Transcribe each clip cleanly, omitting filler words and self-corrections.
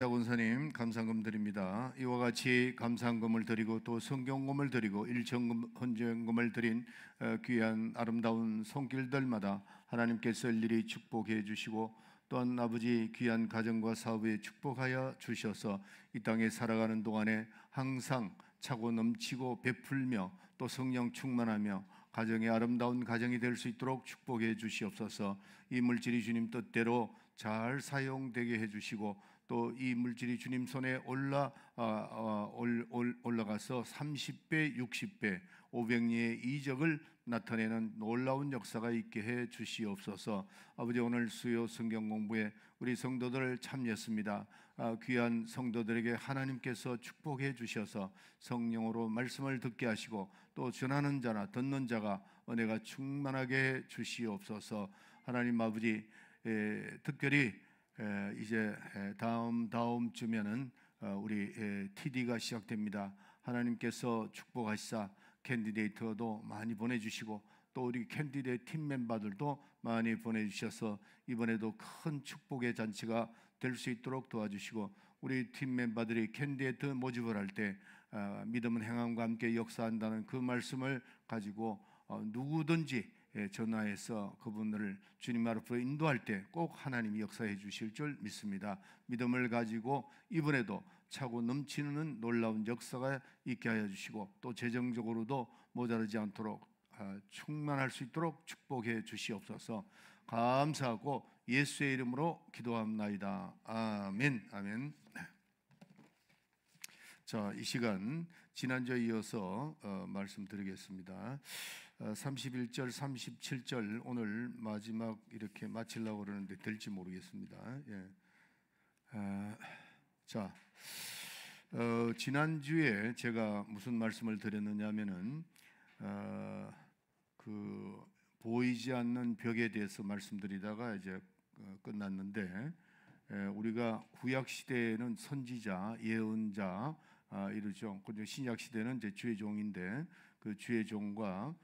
권사님 감사금 드립니다. 이와 같이 감사금을 드리고 또 성경금을 드리고 일천금 헌정금을 드린 귀한 아름다운 손길들마다 하나님께서 일일이 축복해 주시고 또한 아버지 귀한 가정과 사업에 축복하여 주셔서 이 땅에 살아가는 동안에 항상 차고 넘치고 베풀며 또 성령 충만하며 가정이 아름다운 가정이 될 수 있도록 축복해 주시옵소서. 이 물질이 주님 뜻대로 잘 사용되게 해주시고 또 이 물질이 주님 손에 올라가서 30배, 60배, 500리의 이적을 나타내는 놀라운 역사가 있게 해 주시옵소서. 아버지, 오늘 수요 성경 공부에 우리 성도들 참여했습니다. 귀한 성도들에게 하나님께서 축복해 주셔서 성령으로 말씀을 듣게 하시고 또 전하는 자나 듣는 자가 은혜가 충만하게 해 주시옵소서. 하나님 아버지, 특별히 이제 다음 주면은 우리 TD가 시작됩니다. 하나님께서 축복하시사 캔디데이터도 많이 보내주시고 또 우리 캔디데이트 팀 멤버들도 많이 보내주셔서 이번에도 큰 축복의 잔치가 될 수 있도록 도와주시고 우리 팀 멤버들이 캔디데이트 모집을 할 때 믿음은 행함과 함께 역사한다는 그 말씀을 가지고 누구든지 전화해서 그분들을 주님 앞으로 인도할 때 꼭 하나님이 역사해 주실 줄 믿습니다. 믿음을 가지고 이번에도 차고 넘치는 놀라운 역사가 있게 하여 주시고 또 재정적으로도 모자르지 않도록 충만할 수 있도록 축복해 주시옵소서. 감사하고 예수의 이름으로 기도합나이다. 아멘. 아멘. 자, 이 시간 지난주에 이어서 말씀드리겠습니다. 31절, 37절 오늘 마지막 이렇게 마치려고 그러는데 될지 모르겠습니다. 예. 자, 지난주에 제가 무슨 말씀을 드렸느냐 하면은 그 보이지 않는 벽에 대해서 말씀드리다가 이제 끝났는데 우리가 구약 시대에는 선지자, 예언자 이러죠. 그리고 신약 시대는 이제 주의 종인데 그 주의 종과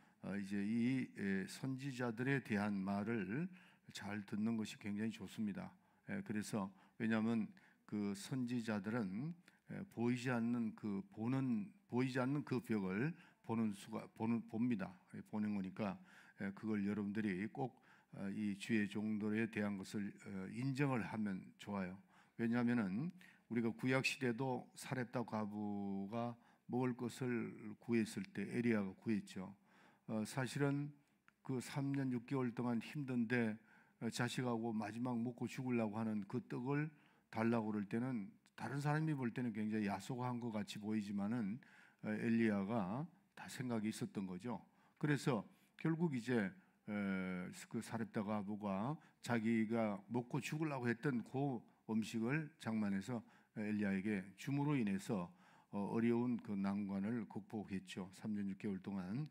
이제 이 선지자들에 대한 말을 잘 듣는 것이 굉장히 좋습니다. 그래서 왜냐하면 그 선지자들은 보이지 않는 그 벽을 봅니다. 보는 거니까 그걸 여러분들이 꼭 이 주의 종들에 대한 것을 인정을 하면 좋아요. 왜냐하면은 우리가 구약 시대도 사렙다 과부가 먹을 것을 구했을 때 엘리야가 구했죠. 사실은 그 3년 6개월 동안 힘든데 자식하고 마지막 먹고 죽으려고 하는 그 떡을 달라고 그럴 때는 다른 사람이 볼 때는 굉장히 야속한 것 같이 보이지만은 엘리야가 다 생각이 있었던 거죠. 그래서 결국 이제 그 사렙다 과부가 자기가 먹고 죽으려고 했던 그 음식을 장만해서 엘리야에게 줌으로 인해서 어려운 그 난관을 극복했죠. 3년 6개월 동안.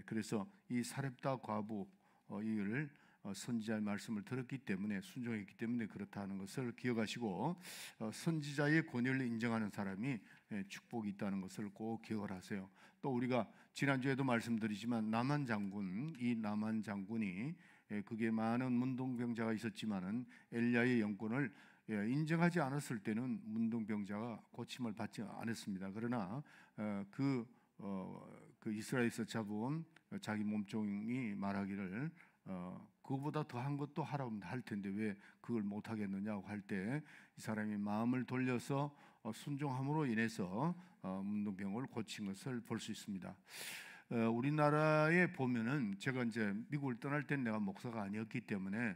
그래서 이 사렙다 과부 이를 선지자의 말씀을 들었기 때문에 순종했기 때문에 그렇다는 것을 기억하시고 선지자의 권위를 인정하는 사람이 축복이 있다는 것을 꼭 기억을 하세요. 또 우리가 지난주에도 말씀드리지만 나만 장군이 그게 많은 문둥병자가 있었지만은 엘리야의 영권을 인정하지 않았을 때는 문둥병자가 고침을 받지 않았습니다. 그러나 그 이스라엘에서 잡은 자기 몸종이 말하기를 그거보다 더한 것도 하라고 할 텐데 왜 그걸 못 하겠느냐고 할 때 이 사람이 마음을 돌려서 순종함으로 인해서 문둥병을 고친 것을 볼 수 있습니다. 우리나라에 보면은 제가 이제 미국을 떠날 땐 내가 목사가 아니었기 때문에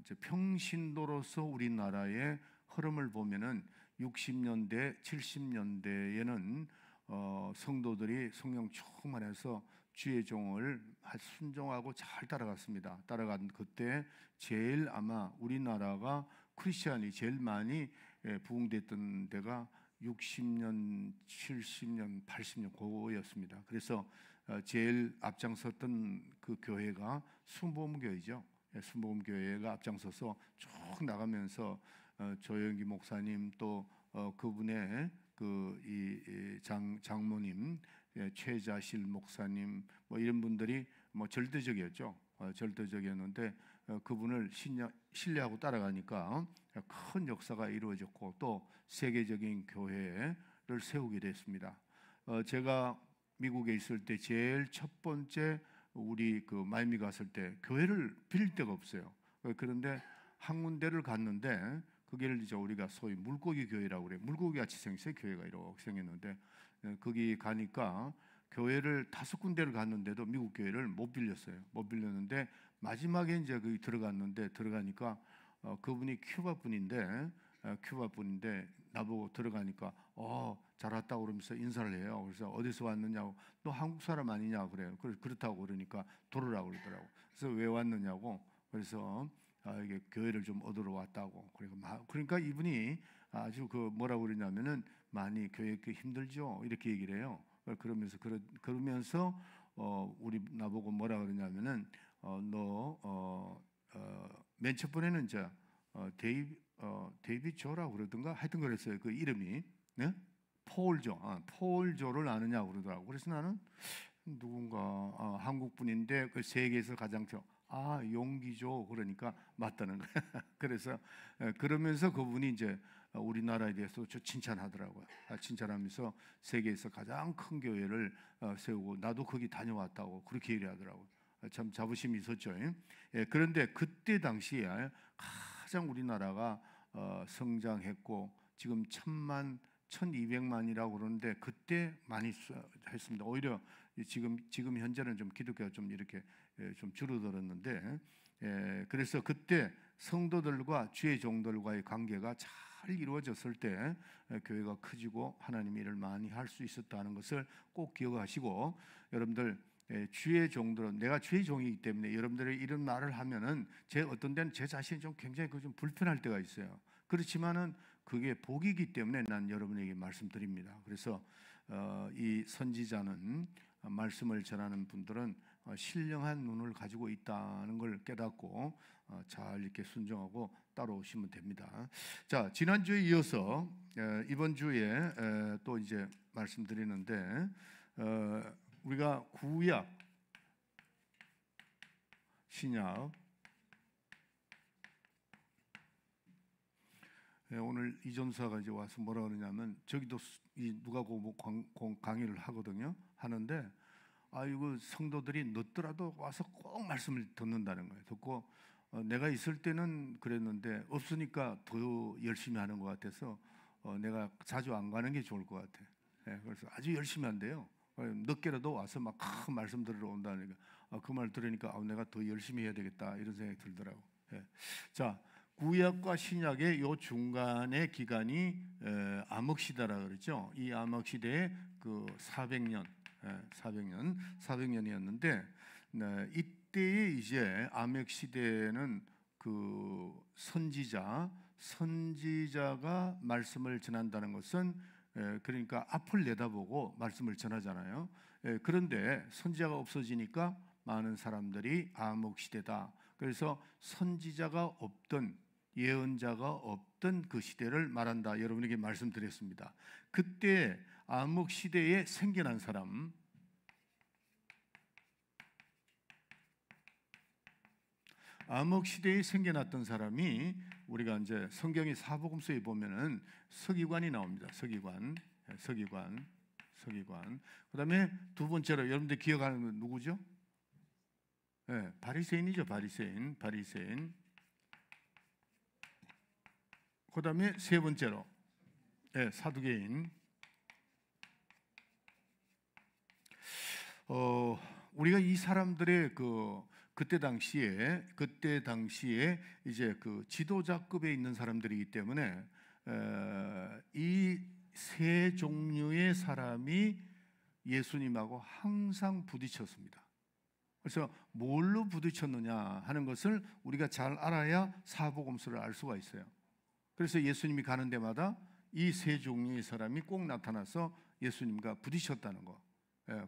이제 평신도로서 우리나라의 흐름을 보면은 60년대, 70년대에는 성도들이 성령 충만해서 주의 종을 순종하고 잘 따라갔습니다. 따라간 그때 제일 아마 우리나라가 크리스천이 제일 많이 부흥됐던 데가 60년, 70년, 80년 그거였습니다. 그래서 제일 앞장섰던 그 교회가 순복음교회죠. 순복음교회가 앞장서서 쭉 나가면서 조영기 목사님 또 그분의 이 장모님 최자실 목사님 뭐 이런 분들이 뭐 절대적이었죠. 절대적이었는데 그분을 신뢰하고 따라가니까 큰 역사가 이루어졌고 또 세계적인 교회를 세우게 됐습니다. 제가 미국에 있을 때 제일 첫 번째 우리 그 마이애미 갔을 때 교회를 빌릴 데가 없어요. 그런데 한 군데를 갔는데 거기를 이제 우리가 소위 물고기 교회라고 그래요. 물고기 같이 생겼어요. 교회가 이렇게 생겼는데 거기 가니까 교회를 5군데를 갔는데도 미국 교회를 못 빌렸어요. 못 빌렸는데 마지막에 이제 거기 들어가니까 그분이 큐바 분인데 나보고 들어가니까 잘 왔다고 그러면서 인사를 해요. 그래서 어디서 왔느냐고, 너 한국 사람 아니냐 그래요. 그렇다고 그러니까 돌으라고 그러더라고. 그래서 왜 왔느냐고, 그래서 이게 교회를 좀 얻으러 왔다고. 그러니까 이분이 아주 그 뭐라고 그러냐면은 많이 교회 힘들죠 이렇게 얘기를 해요. 그러면서 우리 나보고 뭐라 그러냐면은 맨 첫 번에는 이제 데이비드 조라고 그러던가 하여튼 그랬어요. 그 이름이 네? 폴 조를 아느냐고 그러더라고. 그래서 나는 누군가 한국 분인데 그 세계에서 가장 용기조 그러니까 맞다는 거야. 그래서 그러면서 그분이 이제 우리나라에 대해서 칭찬하더라고요. 칭찬하면서 세계에서 가장 큰 교회를 세우고 나도 거기 다녀왔다고 그렇게 얘기하더라고요. 참 자부심이 있었죠. 그런데 그때 당시에 가장 우리나라가 성장했고 지금 1,200만이라고 그러는데 그때 많이 했습니다. 오히려 지금 현재는 좀 기독교가 좀 이렇게 좀 줄어들었는데 그래서 그때 성도들과 주의 종들과의 관계가 잘 이루어졌을 때 교회가 커지고 하나님의 일을 많이 할 수 있었다는 것을 꼭 기억하시고 여러분들 주의 종들은 내가 주의 종이기 때문에 여러분들이 이런 말을 하면은 어떤 데는 제 자신이 좀 굉장히 좀 불편할 때가 있어요. 그렇지만은 그게 복이기 때문에 난 여러분에게 말씀드립니다. 그래서 이 선지자는 말씀을 전하는 분들은 신령한 눈을 가지고 있다는 걸 깨닫고 잘 이렇게 순종하고 따라오시면 됩니다. 자, 지난주에 이어서 이번 주에 또 이제 말씀드리는데 우리가 구약, 신약 오늘 이전사가 이제 와서 뭐라 그러냐면 저기도 이 누가복음 강의를 하거든요. 하는데 이거 성도들이 늦더라도 와서 꼭 말씀을 듣는다는 거예요. 듣고 내가 있을 때는 그랬는데 없으니까 더 열심히 하는 것 같아서 내가 자주 안 가는 게 좋을 것 같아. 그래서 아주 열심히 한대요. 늦게라도 와서 막 큰 말씀 들으러 온다니까 그 말 들으니까 내가 더 열심히 해야 되겠다 이런 생각이 들더라고. 자, 구약과 신약의 요 중간의 기간이 암흑시대라 그러죠. 이 암흑시대의 그 400년이었는데 이때에 이제 암흑시대는 그 선지자가 말씀을 전한다는 것은 그러니까 앞을 내다보고 말씀을 전하잖아요. 그런데 선지자가 없어지니까 많은 사람들이 암흑시대다. 그래서 선지자가 없던 예언자가 없던 그 시대를 말한다. 여러분에게 말씀드렸습니다. 그때 암흑시대에 생겨난 사람, 암흑시대에 생겨났던 사람이 우리가 이제 성경의 사복음서에 보면은 서기관이 나옵니다. 서기관. 그다음에 두 번째로 여러분들 기억하는 건 누구죠? 바리새인이죠. 바리새인. 그다음에 세 번째로 사두개인. 우리가 이 사람들의 그때 당시에 이제 그 지도자급에 있는 사람들이기 때문에 이 세 종류의 사람이 예수님하고 항상 부딪혔습니다. 그래서 뭘로 부딪혔느냐 하는 것을 우리가 잘 알아야 사복음서를 알 수가 있어요. 그래서 예수님이 가는 데마다 이 세 종류의 사람이 꼭 나타나서 예수님과 부딪혔다는 거.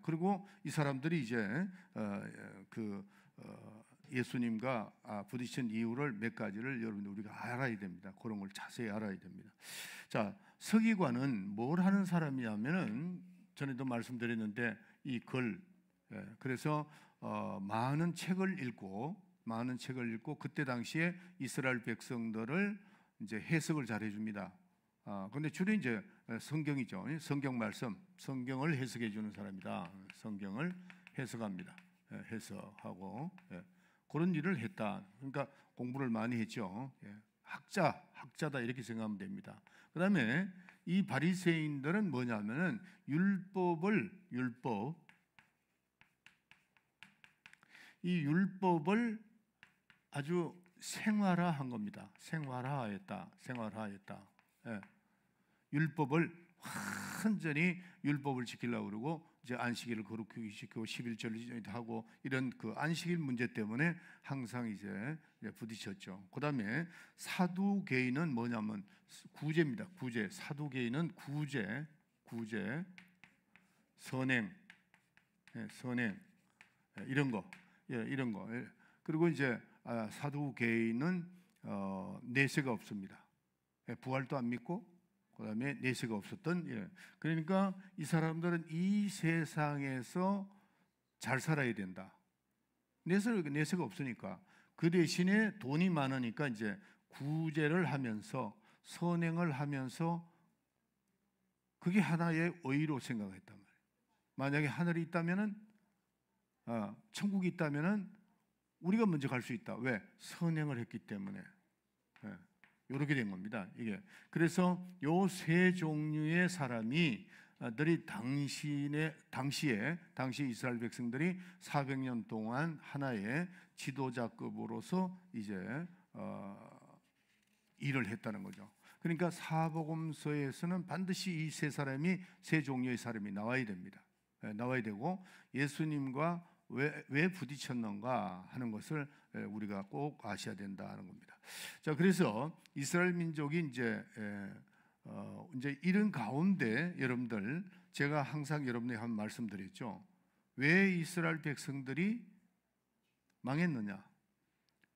그리고 이 사람들이 이제 예수님과 부딪힌 이유를 몇 가지를 여러분들 우리가 알아야 됩니다. 그런 걸 자세히 알아야 됩니다. 자, 서기관은 뭘 하는 사람이냐면은 전에도 말씀드렸는데 그래서 많은 책을 읽고 많은 책을 읽고 그때 당시에 이스라엘 백성들을 이제 해석을 잘 해줍니다. 근데 주로 이제 성경이죠. 성경 말씀, 성경을 해석해 주는 사람이다. 성경을 해석합니다. 해석하고 그런 일을 했다. 그러니까 공부를 많이 했죠. 학자다 이렇게 생각하면 됩니다. 그다음에 이 바리새인들은 뭐냐면은 이 율법을 아주 생활화한 겁니다. 생활화했다. 율법을 완전히 율법을 지키려고 그러고 이제 안식일을 거룩히 지키고 11절을 하고 이런 그 안식일 문제 때문에 항상 이제 부딪혔죠. 그다음에 사두개인은 뭐냐면 구제입니다. 구제. 사두개인은 구제, 선행, 이런 거, 이런 거. 그리고 이제 사두개인은 내세가 없습니다. 부활도 안 믿고 그다음에 내세가 없었던. 그러니까 이 사람들은 이 세상에서 잘 살아야 된다. 내세가 없으니까 그 대신에 돈이 많으니까 이제 구제를 하면서 선행을 하면서 그게 하나의 의로 생각했단 말이에요. 만약에 하늘이 있다면은 천국이 있다면은 우리가 먼저 갈 수 있다. 왜? 선행을 했기 때문에. 이렇게 된 겁니다. 이게 그래서 요 세 종류의 사람이 들이 당시 이스라엘 백성들이 400년 동안 하나의 지도자급으로서 이제 일을 했다는 거죠. 그러니까 사복음서에서는 반드시 이 세 종류의 사람이 나와야 됩니다. 나와야 되고 예수님과 왜 부딪혔는가 하는 것을 우리가 꼭 아셔야 된다는 겁니다. 자, 그래서 이스라엘 민족이 이제 이런 가운데 여러분들 제가 항상 여러분에게 한 말씀드렸죠. 왜 이스라엘 백성들이 망했느냐?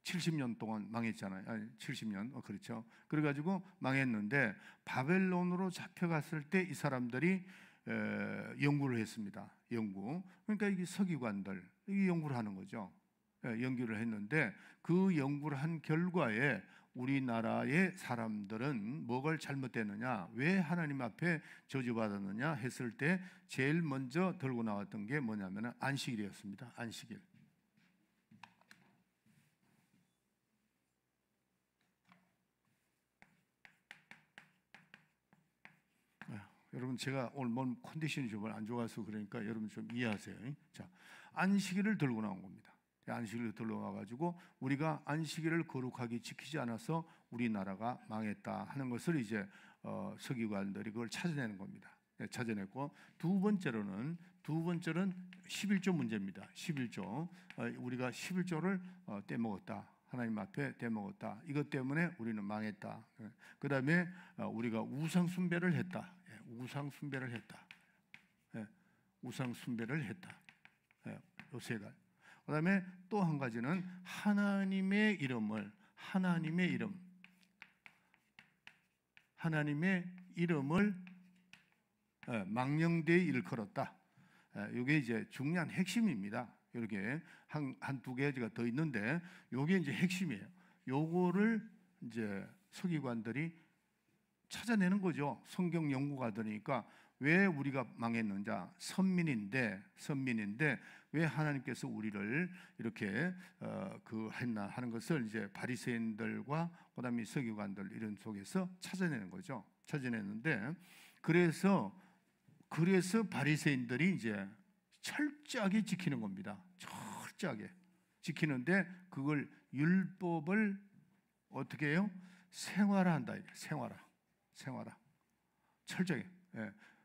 70년 동안 망했잖아요. 70년 그렇죠. 그래가지고 망했는데 바벨론으로 잡혀갔을 때 이 사람들이 연구를 했습니다. 그러니까 이게 서기관들 이게 연구를 하는 거죠. 연구를 했는데 그 연구를 한 결과에 우리나라의 사람들은 뭐가 잘못됐느냐, 왜 하나님 앞에 저주받았느냐 했을 때 제일 먼저 들고 나왔던 게 뭐냐면 안식일이었습니다. 안식일. 여러분 제가 오늘 몸 컨디션이 좀 안 좋아서 그러니까 여러분 좀 이해하세요. 자, 안식일을 들고 나온 겁니다. 안식일을 들고 와가지고 우리가 안식일을 거룩하게 지키지 않아서 우리나라가 망했다 하는 것을 이제 서기관들이 그걸 찾아내는 겁니다. 찾아냈고 두 번째로는 11조 문제입니다. 11조 우리가 11조를 떼먹었다. 하나님 앞에 떼먹었다. 이것 때문에 우리는 망했다. 그 다음에 우리가 우상 숭배를 했다. 우상 숭배를 했다. 요 세 가지. 그다음에 또 한 가지는 하나님의 이름을 망령되이 일컬었다. 이게 이제 중요한 핵심입니다. 이렇게 한두 개가 더 있는데 이게 이제 핵심이에요. 요거를 이제 서기관들이 찾아내는 거죠. 성경 연구가들이니까 왜 우리가 망했는지 선민인데 왜 하나님께서 우리를 이렇게 했나 하는 것을 이제 바리새인들과 그다음에 서기관들 이런 속에서 찾아내는 거죠. 찾아내는데 그래서 바리새인들이 이제 철저하게 지키는 겁니다. 철저하게 지키는데 그걸 율법을 어떻게 해요? 생활화한다. 생활화. 철저하게.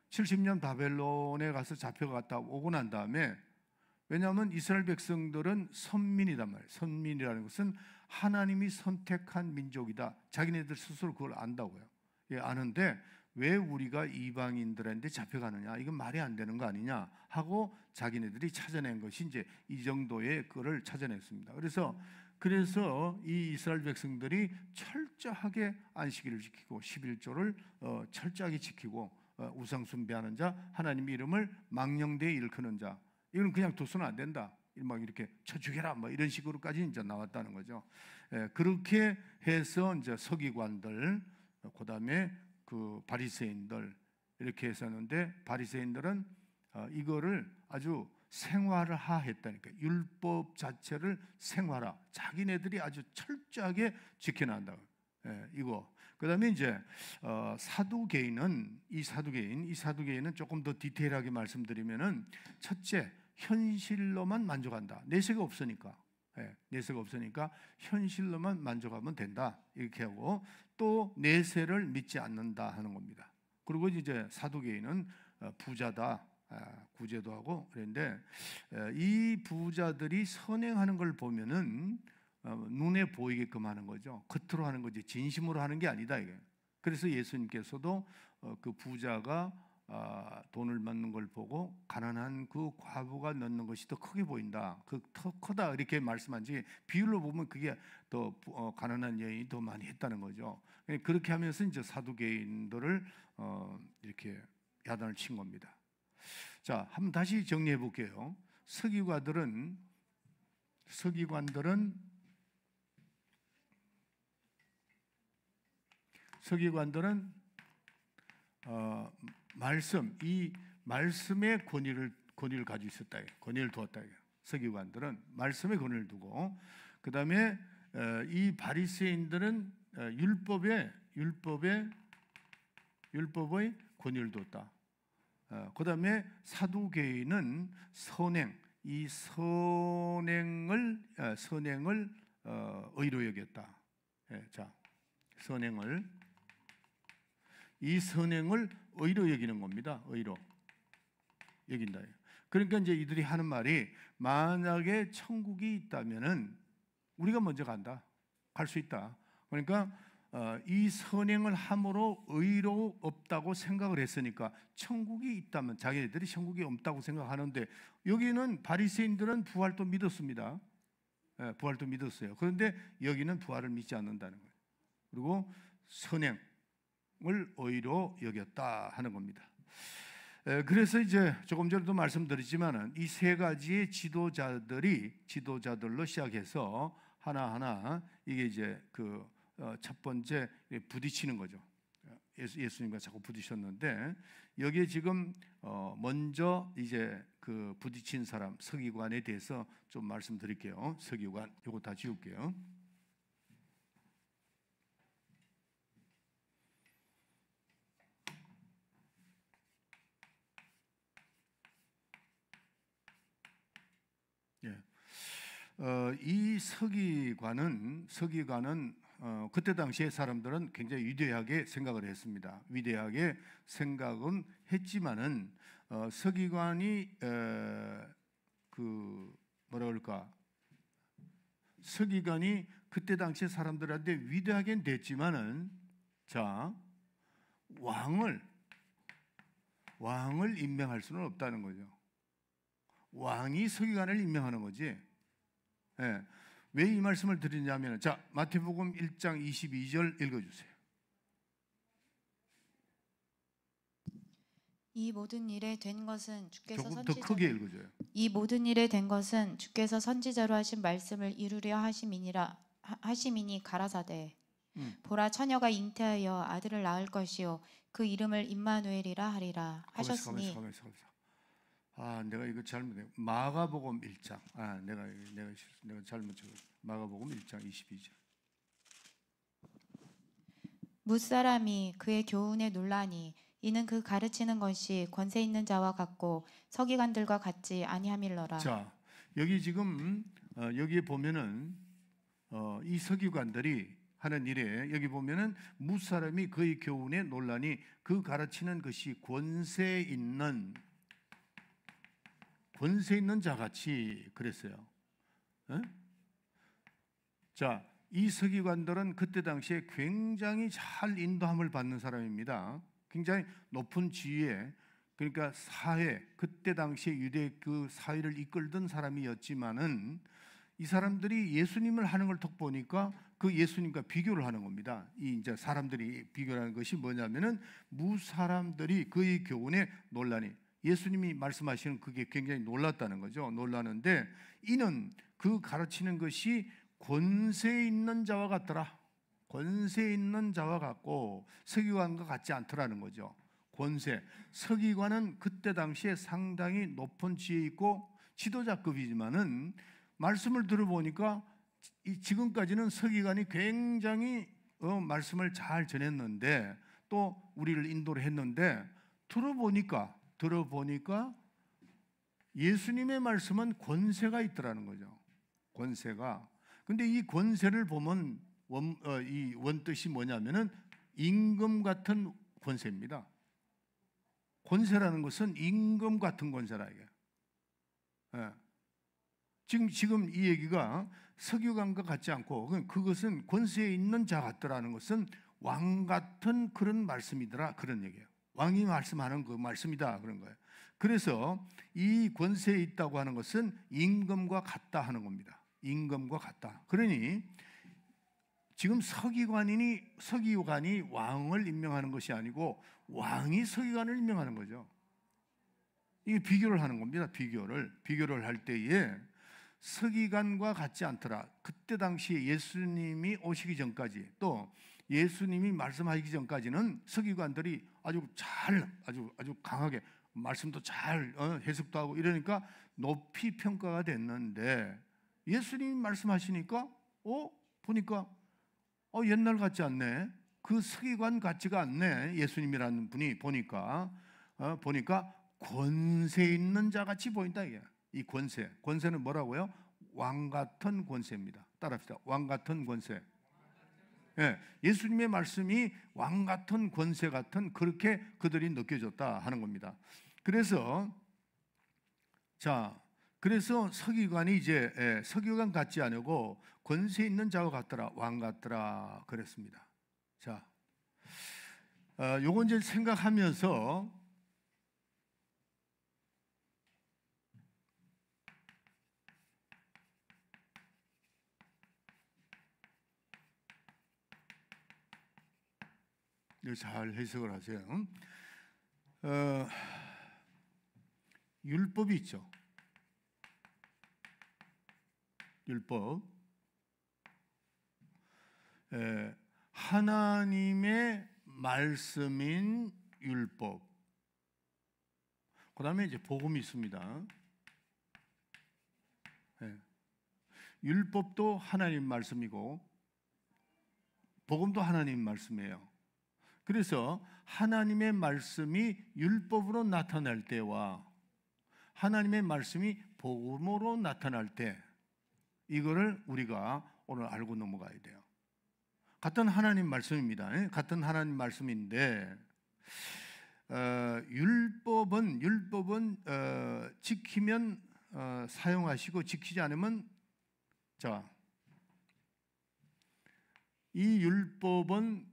70년 바벨론에 가서 잡혀갔다 오고 난 다음에 왜냐하면 이스라엘 백성들은 선민이란 말이에요. 선민이라는 것은 하나님이 선택한 민족이다. 자기네들 스스로 그걸 안다고요. 아는데 왜 우리가 이방인들한테 잡혀가느냐? 이건 말이 안 되는 거 아니냐? 하고 자기네들이 찾아낸 것이 이제 이 정도의 거를 찾아냈습니다. 그래서 이 이스라엘 백성들이 철저하게 안식일을 지키고 11조를 철저하게 지키고 우상 숭배하는 자, 하나님의 이름을 망령되이 일컫는 자, 이건 그냥 둬서는 안 된다. 막 이렇게 쳐 죽여라 뭐 이런 식으로까지 이제 나왔다는 거죠. 그렇게 해서 이제 서기관들, 그다음에 그 바리새인들 이렇게 했었는데, 바리새인들은 이거를 아주 생활화 했다니까. 율법 자체를 생활화, 자기네들이 아주 철저하게 지켜난다. 이거. 그다음에 이제 사두개인은 이 사두개인은 조금 더 디테일하게 말씀드리면은, 첫째, 현실로만 만족한다. 내세가 없으니까. 내세가 없으니까 현실로만 만족하면 된다. 이렇게 하고, 또 내세를 믿지 않는다 하는 겁니다. 그리고 이제 사두개인은 부자다, 구제도 하고 그런데, 이 부자들이 선행하는 걸 보면은 눈에 보이게끔 하는 거죠. 겉으로 하는 거지 진심으로 하는 게 아니다 이게. 그래서 예수님께서도 그 부자가 돈을 받는 걸 보고 가난한 그 과부가 넣는 것이 더 크게 보인다, 그 더 크다 이렇게 말씀한 지, 비율로 보면 그게 더 가난한 여인이 더 많이 했다는 거죠. 그렇게 하면서 이제 사두개인들을 이렇게 야단을 친 겁니다. 자, 한번 다시 정리해 볼게요. 서기관들은 이 말씀의 권위를 가지고 있었다. 권위를 두었다. 서기관들은 말씀의 권위를 두고, 그 다음에 이 바리새인들은 율법의 권위를 두었다. 그 다음에 사두개인은 이 선행을 의로 여겼다. 자, 이 선행을 의로 여기는 겁니다. 의로 여긴다. 그러니까 이제 이들이 하는 말이, 만약에 천국이 있다면은 우리가 먼저 간다, 갈 수 있다. 그러니까 이 선행을 함으로 의로 없다고 생각을 했으니까, 천국이 있다면, 자기네들이 천국이 없다고 생각하는데, 여기는 바리새인들은 부활도 믿었습니다. 부활도 믿었어요. 그런데 여기는 부활을 믿지 않는다는 거예요. 그리고 선행을 의로 여겼다 하는 겁니다. 그래서 이제 조금 전에도 말씀드렸지만은, 이 세 가지의 지도자들로 시작해서 하나하나 이게 이제 그 첫 번째 부딪히는 거죠. 예수님과 자꾸 부딪혔는데, 여기에 지금 먼저 이제 그 부딪힌 사람, 서기관에 대해서 좀 말씀드릴게요. 서기관, 이거 다 지울게요. 이 서기관은 그때 당시에 사람들은 굉장히 위대하게 생각을 했습니다. 위대하게 생각은 했지만은, 서기관이 서기관이 그때 당시에 사람들한테 위대하게 됐지만은, 자, 왕을 임명할 수는 없다는 거죠. 왕이 서기관을 임명하는 거지. 왜 이 말씀을 드리냐면, 자, 마태복음 1장 22절 읽어주세요. 이 모든 일에 된 것은 주께서 조금 더 크게 읽어줘요. 이 모든 일에 된 것은 주께서 선지자로 하신 말씀을 이루려 하심이니 가라사대, 보라, 처녀가 잉태하여 아들을 낳을 것이요 그 이름을 임마누엘이라 하리라 하셨으니. 내가 이거 잘못해. 마가복음 1장. 내가 잘못 적었어. 마가복음 1장 22절. 무사람이 그의 교훈에 놀라니 이는 그 가르치는 것이 권세 있는 자와 같고 서기관들과 같지 아니함일러라. 자, 여기 지금 여기에 보면은 이 서기관들이 하는 일에, 여기 보면은 무사람이 그의 교훈에 놀라니 그 가르치는 것이 권세 있는 자같이 그랬어요. 자, 이 서기관들은 그때 당시에 굉장히 잘 인도함을 받는 사람입니다. 굉장히 높은 지위에, 그러니까 그때 당시에 유대 그 사회를 이끌던 사람이었지만은, 이 사람들이 예수님을 하는 걸 톡 보니까 그 예수님과 비교를 하는 겁니다. 이 이제 사람들이 비교하는 것이 뭐냐면은, 무사람들이 그의 교훈에 놀라니, 예수님이 말씀하시는 그게 굉장히 놀랐다는 거죠. 놀라는데 이는 그 가르치는 것이 권세 있는 자와 같더라. 권세 있는 자와 같고 서기관과 같지 않더라는 거죠. 권세. 서기관은 그때 당시에 상당히 높은 지혜 있고 지도자급이지만은 말씀을 들어보니까 지금까지는 서기관이 굉장히 말씀을 잘 전했는데 또 우리를 인도를 했는데 들어보니까 예수님의 말씀은 권세가 있더라는 거죠. 권세가. 근데 이 권세를 보면 이 원뜻이 뭐냐면은 임금 같은 권세입니다. 권세라는 것은 임금 같은 권세라 이게. 예. 지금 이 얘기가 서기관과 같지 않고 그것은 권세에 있는 자 같더라는 것은 왕 같은 그런 말씀이더라 그런 얘기예요. 왕이 말씀하는 그 말씀이다 그런 거예요. 그래서 이 권세에 있다고 하는 것은 임금과 같다 하는 겁니다. 임금과 같다. 그러니 지금 서기관이 왕을 임명하는 것이 아니고 왕이 서기관을 임명하는 거죠. 이게 비교를 하는 겁니다. 비교를 할 때에 서기관과 같지 않더라. 그때 당시에 예수님이 오시기 전까지 또 예수님이 말씀하시기 전까지는 서기관들이 아주 강하게 말씀도 잘 해석도 하고 이러니까 높이 평가가 됐는데 예수님이 말씀하시니까 보니까 옛날 같지 않네. 그 서기관 같지가 않네. 예수님이라는 분이 보니까 권세 있는 자 같이 보인다 이게. 이 권세는 뭐라고요? 왕 같은 권세입니다. 따라합시다. 왕 같은 권세. 예, 예수님의 말씀이 왕 같은 권세 같은 그렇게 그들이 느껴졌다 하는 겁니다. 그래서 서기관이 이제 서기관 같지 않고 권세 있는 자와 같더라, 왕 같더라 그랬습니다. 자, 요건 이제 생각하면서 잘 해석을 하세요. 율법이 있죠. 율법. 하나님의 말씀인 율법. 그 다음에 이제 복음이 있습니다. 율법도 하나님 말씀이고 복음도 하나님 말씀이에요. 그래서 하나님의 말씀이 율법으로 나타날 때와 하나님의 말씀이 복음으로 나타날 때 이거를 우리가 오늘 알고 넘어가야 돼요. 같은 하나님 말씀입니다. 같은 하나님 말씀인데 율법은 지키면 사용하시고 지키지 않으면 이 율법은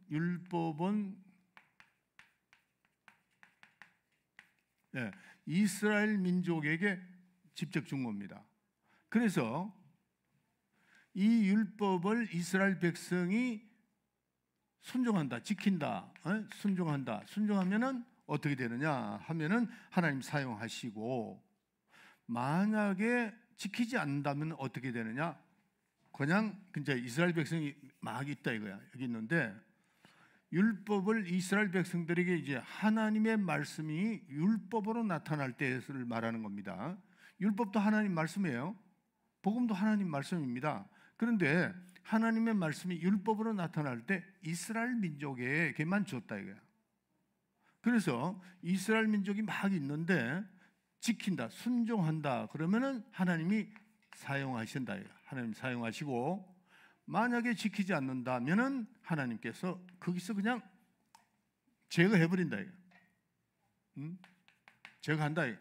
이스라엘 민족에게 직접 준 겁니다. 그래서 이 율법을 이스라엘 백성이 순종한다, 지킨다, 순종하면은 어떻게 되느냐 하면은 하나님 사용하시고 만약에 지키지 않는다면 어떻게 되느냐? 그냥 이스라엘 백성이 막 있다 이거야. 여기 있는데 율법을 이스라엘 백성들에게 이제 하나님의 말씀이 율법으로 나타날 때를 말하는 겁니다. 율법도 하나님 말씀이에요. 복음도 하나님 말씀입니다. 그런데 하나님의 말씀이 율법으로 나타날 때 이스라엘 민족에게만 줬다 이거야. 그래서 이스라엘 민족이 막 있는데 지킨다, 순종한다 그러면은 하나님이 사용하신다 이거야. 하나님 사용하시고 만약에 지키지 않는다면은 하나님께서 거기서 그냥 제거해버린다 이거. 제거한다 이거.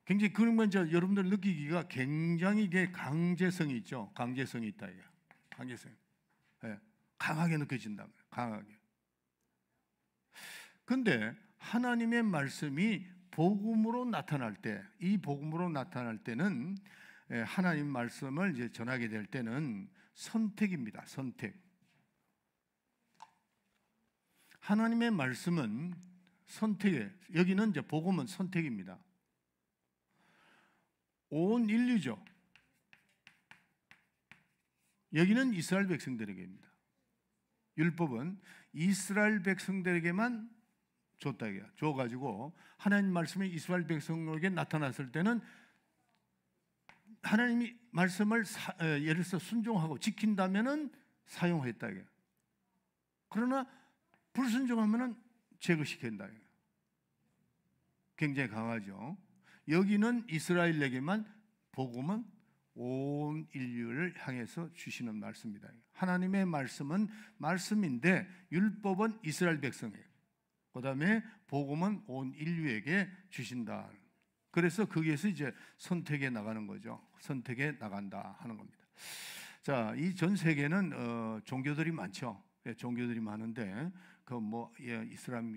굉장히 그런 건 여러분들 느끼기가 굉장히 이게 강제성이 있죠. 강제성이 있다 이거. 강제성. 강하게 느껴진다. 강하게. 근데 하나님의 말씀이 복음으로 나타날 때, 이 복음으로 나타날 때는 하나님 말씀을 이제 전하게 될 때는 선택입니다. 선택. 하나님의 말씀은 선택에, 여기는 이제 복음은 선택입니다. 온 인류죠. 여기는 이스라엘 백성들에게입니다. 율법은 이스라엘 백성들에게만 줬다 이거야. 줘가지고 하나님 말씀이 이스라엘 백성에게 나타났을 때는 하나님이 말씀을 예를 들어서 순종하고 지킨다면은 사용했다 이거야. 그러나 불순종하면은 제거시킨다 이거야. 굉장히 강하죠. 여기는 이스라엘에게만, 복음은 온 인류를 향해서 주시는 말씀입니다. 하나님의 말씀은 말씀인데 율법은 이스라엘 백성에게, 그 다음에 복음은 온 인류에게 주신다. 그래서 거기에서 이제 선택에 나가는 거죠. 선택에 나간다 하는 겁니다. 자, 이 전 세계는 종교들이 많죠. 종교들이 많은데 그 뭐 이슬람,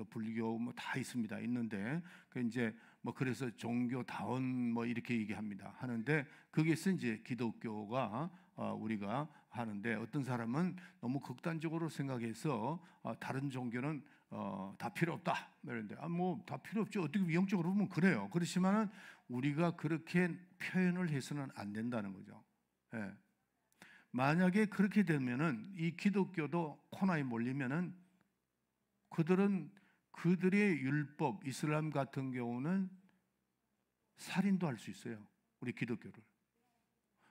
불교 뭐 다 있습니다. 있는데 그 이제 뭐 그래서 종교다운 뭐 이렇게 얘기합니다. 하는데 거기에서 이제 기독교가 우리가 하는데 어떤 사람은 너무 극단적으로 생각해서 다른 종교는 다 필요 없다. 그런데 뭐 다 필요 없죠. 어떻게 위험적으로 보면 그래요. 그렇지만은 우리가 그렇게 표현을 해서는 안 된다는 거죠. 예. 만약에 그렇게 되면은 이 기독교도 코너에 몰리면은 그들은 그들의 율법, 이슬람 같은 경우는 살인도 할 수 있어요. 우리 기독교를.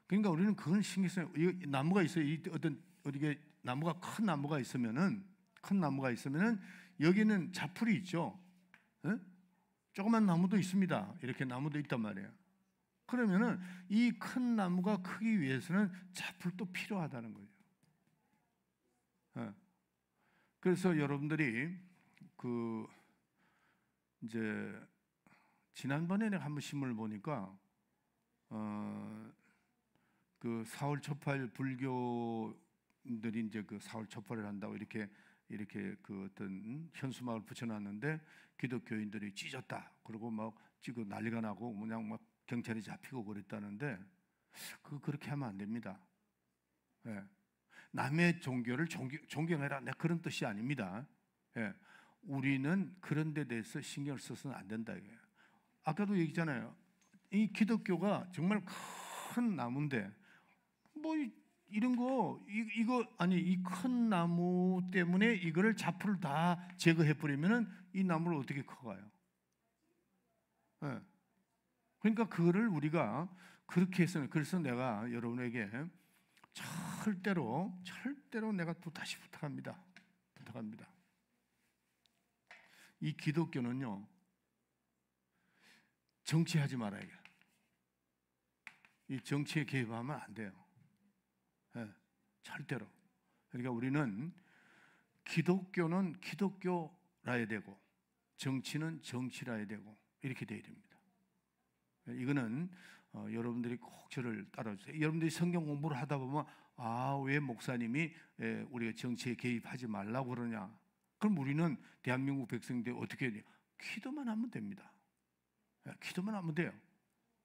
그러니까 우리는 그건 신경 써요. 이 나무가 있어요. 이 어떤 어디게 나무가 큰 나무가 있으면은 여기는 자풀이 있죠. 에? 조그만 나무도 있습니다. 이렇게 나무도 있단 말이에요. 그러면은 이 큰 나무가 크기 위해서는 자풀도 필요하다는 거예요. 그래서 여러분들이 그 이제 지난번에 내가 한번 신문을 보니까 그 사월 초팔 불교들이 이제 그 사월 초팔을 한다고 이렇게 그 어떤 현수막을 붙여놨는데 기독교인들이 찢었다. 그리고 막 찢고 난리가 나고 그냥 막 경찰이 잡히고 그랬다는데 그렇게 하면 안 됩니다. 예. 남의 종교를 존경해라. 내 그런 뜻이 아닙니다. 예. 우리는 그런 데 대해서 신경을 써서는 안 된다 이거예요. 아까도 얘기했잖아요. 이 기독교가 정말 큰 나무인데 뭐 이런 거 이거 아니 이 큰 나무 때문에 이거를 자풀을 다 제거해 버리면은 이 나무를 어떻게 커가요? 예. 그러니까 그거를 우리가 그렇게 해서는, 그래서 내가 여러분에게 절대로 내가 또 다시 부탁합니다. 이 기독교는요 정치하지 말아야 돼요. 이 정치에 개입하면 안 돼요. 네, 절대로. 그러니까 우리는 기독교는 기독교라야 되고 정치는 정치라야 되고 이렇게 돼야 됩니다. 이거는 여러분들이 꼭 저를 따라주세요. 여러분들이 성경 공부를 하다 보면 왜 목사님이 우리가 정치에 개입하지 말라고 그러냐? 그럼 우리는 대한민국 백성들 어떻게 해야 돼요? 기도만 하면 됩니다. 기도만 하면 돼요.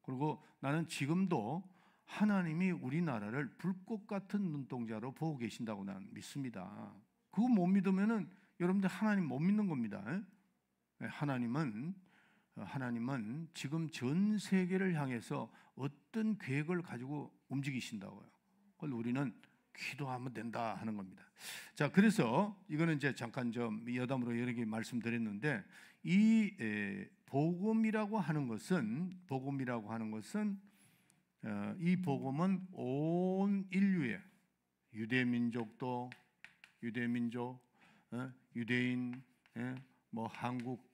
그리고 나는 지금도 하나님이 우리나라를 불꽃 같은 눈동자로 보고 계신다고 나는 믿습니다. 그거 못 믿으면은 여러분들 하나님 못 믿는 겁니다. 하나님은 지금 전 세계를 향해서 어떤 계획을 가지고 움직이신다고요. 그걸 우리는 기도하면 된다 하는 겁니다. 자, 그래서 이거는 이제 잠깐 좀 여담으로 여러 개 말씀드렸는데 이 복음이라고 하는 것은 이 복음은 온 인류의 유대민족도 유대인 뭐 한국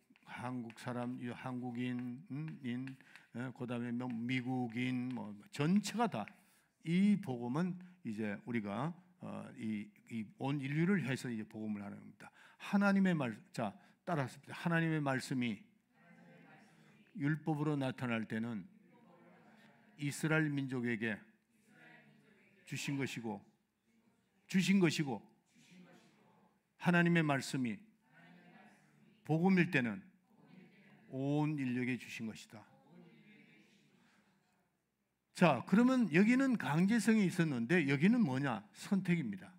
사람, 한국인, 그다음에 미국인, 뭐 전체가 다 이 복음은 이제 우리가 이 온 인류를 해서 이제 복음을 하는 겁니다. 하나님의 말, 자 따라하십시오. 하나님의 말씀이 율법으로 나타날 때는 이스라엘 민족에게 주신 것이고 하나님의 말씀이 복음일 때는 온 인류에게 주신 것이다. 자, 그러면 여기는 강제성이 있었는데 여기는 뭐냐? 선택입니다.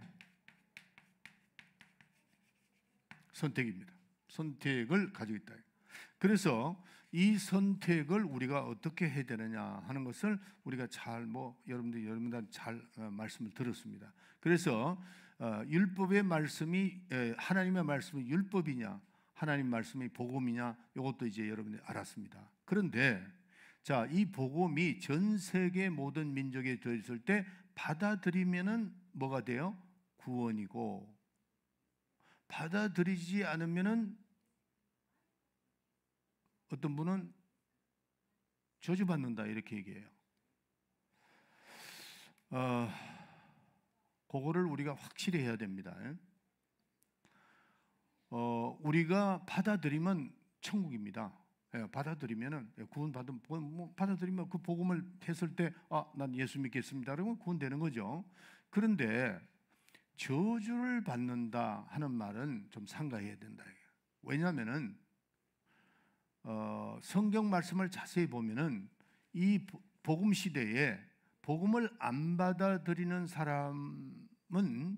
선택을 가지고 있다. 그래서 이 선택을 우리가 어떻게 해야 되느냐 하는 것을 우리가 잘 여러분들 잘 말씀을 들었습니다. 그래서 율법의 말씀이 하나님의 말씀이 율법이냐 하나님 말씀이 복음이냐 이것도 이제 여러분이 알았습니다. 그런데 자, 이 복음이 전 세계 모든 민족에 들어있을 때 받아들이면은 뭐가 돼요? 구원이고, 받아들이지 않으면은 어떤 분은 저주받는다 이렇게 얘기해요. 그거를 우리가 확실히 해야 됩니다. 우리가 받아들이면 천국입니다. 받아들이면은 받아들이면 그 복음을 했을 때 난 예수 믿겠습니다. 그러면 구원되는 거죠. 그런데 저주를 받는다 하는 말은 좀 삼가해야 된다. 왜냐하면은 성경 말씀을 자세히 보면은 이 복음 시대에 복음을 안 받아들이는 사람은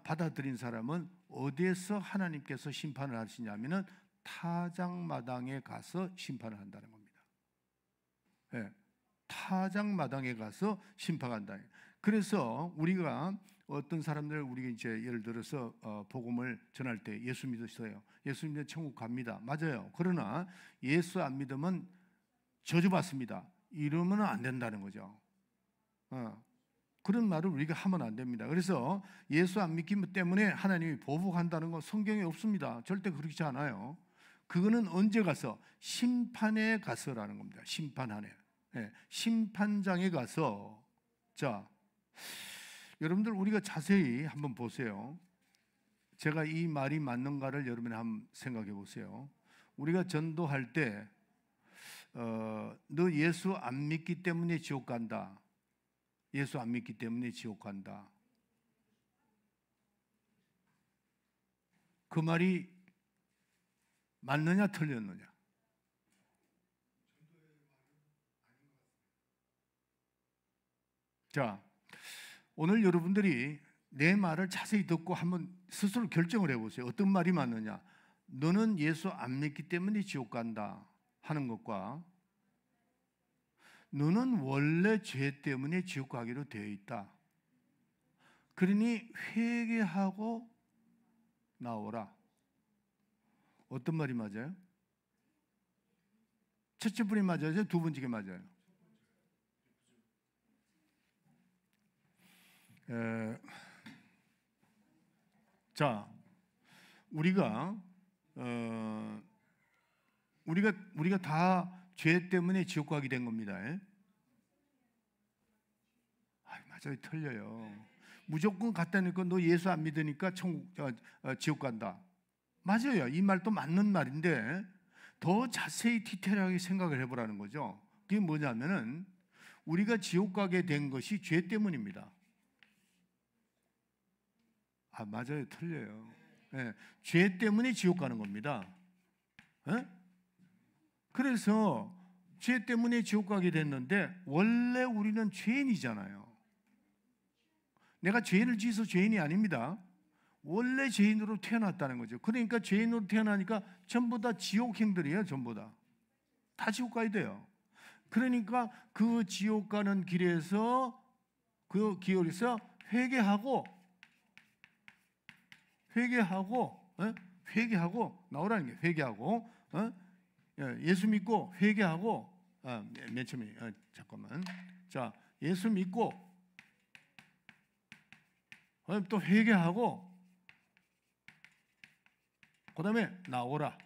받아들인 사람은 어디에서 하나님께서 심판을 하시냐면은 타작마당에 가서 심판을 한다는 겁니다. 타작마당에 가서 심판한다. 그래서 우리가 어떤 사람들 우리가 이제 예를 들어서 복음을 전할 때 예수 믿으세요. 예수 믿으면 천국 갑니다. 맞아요. 그러나 예수 안 믿으면 저주받습니다. 이러면 안 된다는 거죠. 그런 말을 우리가 하면 안 됩니다. 그래서 예수 안 믿기 때문에 하나님이 보복한다는 건 성경에 없습니다. 절대 그렇지 않아요. 그거는 언제 가서? 심판에 가서라는 겁니다. 심판하네. 심판장에 가서. 자, 여러분들 우리가 자세히 한번 보세요. 제가 이 말이 맞는가를 여러분이 한번 생각해 보세요. 우리가 전도할 때 너 예수 안 믿기 때문에 지옥 간다. 예수 안 믿기 때문에 지옥 간다. 그 말이 맞느냐 틀렸느냐? 자, 오늘 여러분들이 내 말을 자세히 듣고 한번 스스로 결정을 해보세요. 어떤 말이 맞느냐? 너는 예수 안 믿기 때문에 지옥 간다 하는 것과 너는 원래 죄 때문에 지옥 가기로 되어 있다. 그러니 회개하고 나오라. 어떤 말이 맞아요? 첫째 분이 맞아요? 두 번째가 맞아요? 자, 우리가 다 죄 때문에 지옥 가게 된 겁니다. 맞아요, 틀려요. 무조건 갔다니까 너 예수 안 믿으니까 지옥 간다. 맞아요. 이 말도 맞는 말인데 더 자세히 디테일하게 생각을 해보라는 거죠. 그게 뭐냐면은 우리가 지옥 가게 된 것이 죄 때문입니다. 맞아요. 틀려요. 죄 때문에 지옥 가는 겁니다. 그래서 죄 때문에 지옥 가게 됐는데 원래 우리는 죄인이잖아요. 내가 죄를 지어서 죄인이 아닙니다. 원래 죄인으로 태어났다는 거죠. 그러니까 죄인으로 태어나니까 전부 다 지옥행들이에요. 전부 다 지옥 가야 돼요. 그러니까 그 지옥 가는 길에서 그 기울에서 회개하고 나오라는 게 회개하고 예수 믿고 회개하고 맨 처음에 잠깐만. 자, 예수 믿고 또 회개하고 그 다음에 나오라.